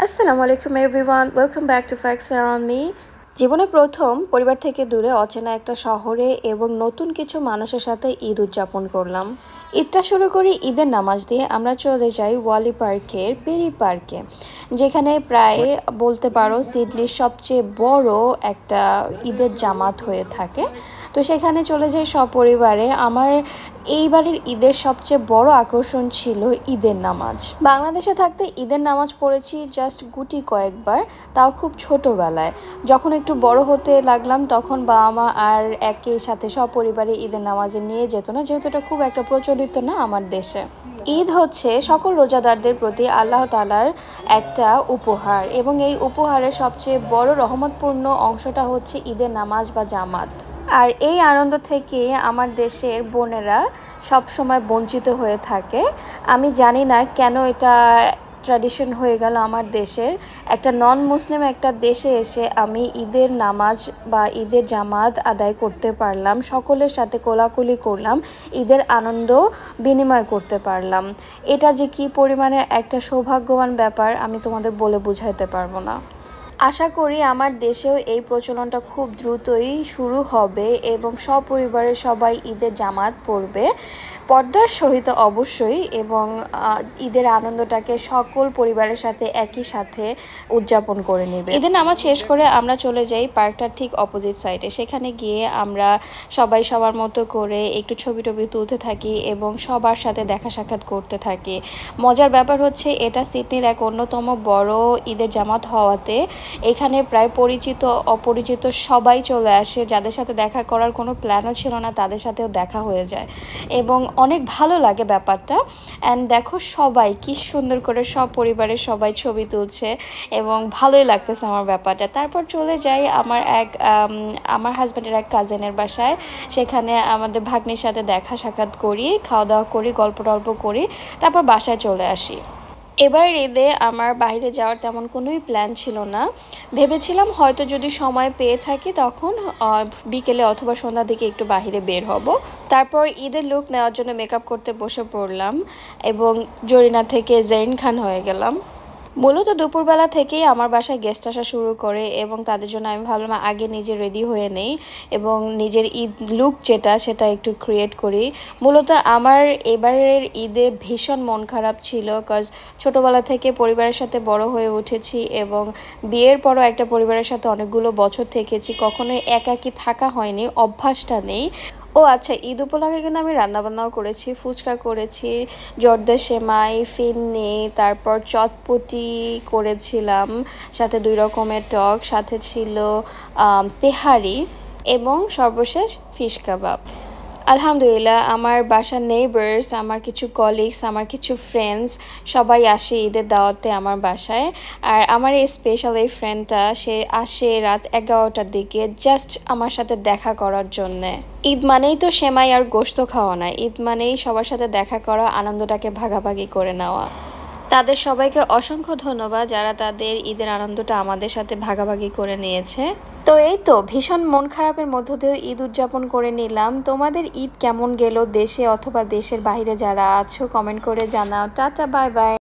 আসসালামু আলাইকুম everyone, welcome back to facts around me. জীবনে প্রথম পরিবার থেকে দূরে অচেনা একটা শহরে এবং নতুন কিছু মানুষের সাথে ঈদ উদযাপন করলাম। ঈদটা শুরু করি ঈদের নামাজ দিয়ে। আমরা চলে যাই ওয়ালি পার্কের পেরি পার্কে, যেখানে প্রায় বলতে পারো সিডনির সবচেয়ে বড় একটা ঈদের জামাত হয়ে থাকে। তো সেখানে চলে যাই সপরিবারে। আমার এইবারের ঈদের সবচেয়ে বড় আকর্ষণ ছিল ঈদের নামাজ। বাংলাদেশে থাকতে ঈদের নামাজ পড়েছি জাস্ট গুটি কয়েকবার, তাও খুব ছোটোবেলায়। যখন একটু বড় হতে লাগলাম তখন বাবা মা আর একই সাথে সপরিবারে ঈদের নামাজে নিয়ে যেত না, যেহেতু এটা খুব একটা প্রচলিত না আমার দেশে। ঈদ হচ্ছে সকল রোজাদারদের প্রতি আল্লাহ তাআলার একটা উপহার, এবং এই উপহারের সবচেয়ে বড় রহমতপূর্ণ অংশটা হচ্ছে ঈদের নামাজ বা জামাত। আর এই আনন্দ থেকে আমার দেশের বোনেরা সব সময় বঞ্চিত হয়ে থাকে। আমি জানি না কেন এটা ট্র্যাডিশন হয়ে গেল আমার দেশের। একটা নন মুসলিম একটা দেশে এসে আমি ঈদের নামাজ বা ঈদের জামাত আদায় করতে পারলাম, সকলের সাথে কোলাকুলি করলাম, ঈদের আনন্দ বিনিময় করতে পারলাম। এটা যে কী পরিমাণের একটা সৌভাগ্যবান ব্যাপার আমি তোমাদের বলে বুঝাইতে পারবো না। আশা করি আমার দেশেও এই প্রচলনটা খুব দ্রুতই শুরু হবে এবং সপরিবারে সবাই ঈদের জামাত পড়বে পর্দার সহিত অবশ্যই, এবং ঈদের আনন্দটাকে সকল পরিবারের সাথে একই সাথে উদযাপন করে নেবে। ঈদের নামাজ শেষ করে আমরা চলে যাই পার্কটার ঠিক অপোজিট সাইডে। সেখানে গিয়ে আমরা সবাই সবার মতো করে একটু ছবি টবি তুলতে থাকি এবং সবার সাথে দেখা সাক্ষাৎ করতে থাকি। মজার ব্যাপার হচ্ছে এটা সিডনির এক অন্যতম বড় ঈদের জামাত হওয়াতে এখানে প্রায় পরিচিত অপরিচিত সবাই চলে আসে। যাদের সাথে দেখা করার কোনো প্ল্যানও ছিল না তাদের সাথেও দেখা হয়ে যায় এবং অনেক ভালো লাগে ব্যাপারটা। অ্যান্ড দেখো সবাই কি সুন্দর করে সব পরিবারের সবাই ছবি তুলছে এবং ভালোই লাগতেছে আমার ব্যাপারটা। তারপর চলে যাই আমার হাজব্যান্ডের এক কাজিনের বাসায়। সেখানে আমাদের ভাগ্নির সাথে দেখা সাক্ষাৎ করি, খাওয়া দাওয়া করি, গল্প টল্প করি, তারপর বাসায় চলে আসি। এবার ঈদে আমার বাইরে যাওয়ার তেমন কোনোই প্ল্যান ছিল না। ভেবেছিলাম হয়তো যদি সময় পেয়ে থাকি তখন বিকেলে অথবা সন্ধ্যার দিকে একটু বাইরে বের হব। তারপর ঈদের লুক নেওয়ার জন্য মেকআপ করতে বসে পড়লাম এবং জরিনা থেকে জেরিন খান হয়ে গেলাম। মূলত দুপুরবেলা থেকেই আমার বাসায় গেস্ট আসা শুরু করে এবং তাদের জন্য আমি ভাবলাম আগে নিজে রেডি হয়ে নেই এবং নিজের ঈদ লুক সেটা একটু ক্রিয়েট করি। মূলত আমার এবারের ঈদে ভীষণ মন খারাপ ছিল, কজ ছোটোবেলা থেকে পরিবারের সাথে বড় হয়ে উঠেছি এবং বিয়ের পরও একটা পরিবারের সাথে অনেকগুলো বছর থেকেছি, কখনোই একাকী থাকা হয়নি, অভ্যাসটা নেই। ও আচ্ছা, ঈদ উপলক্ষে কিন্তু আমি রান্নাবান্নাও করেছি, ফুচকা করেছি, জর্দা সেমাই, ফিন্নি, তারপর চটপটি করেছিলাম, সাথে 2 রকমের টক, সাথে ছিল তেহারি এবং সর্বশেষ ফিশ কাবাব। আলহামদুলিল্লাহ আমার বাসার নেইবার্স, আমার কিছু কলিগস, আমার কিছু ফ্রেন্ডস সবাই আসে ঈদের দাওয়াতে আমার বাসায়। আর আমার এই স্পেশাল এই ফ্রেন্ডটা সে আসে রাত 11টার দিকে জাস্ট আমার সাথে দেখা করার জন্যে। ঈদ মানেই তো সেমাই আর গোশত খাওয়া না, ঈদ মানেই সবার সাথে দেখা করা, আনন্দটাকে ভাগাভাগি করে নেওয়া। তাদের সবাইকে অসংখ্য ধন্যবাদ যারা তাদের ঈদের আনন্দটা আমাদের সাথে ভাগাভাগি করে নিয়েছে। তো এই তো ভীষণ মন খারাপের মধ্য দিয়েও ঈদ উদযাপন করে নিলাম। তোমাদের ঈদ কেমন গেল দেশে অথবা দেশের বাইরে যারা আছো কমেন্ট করে জানাও। Tata, bye bye.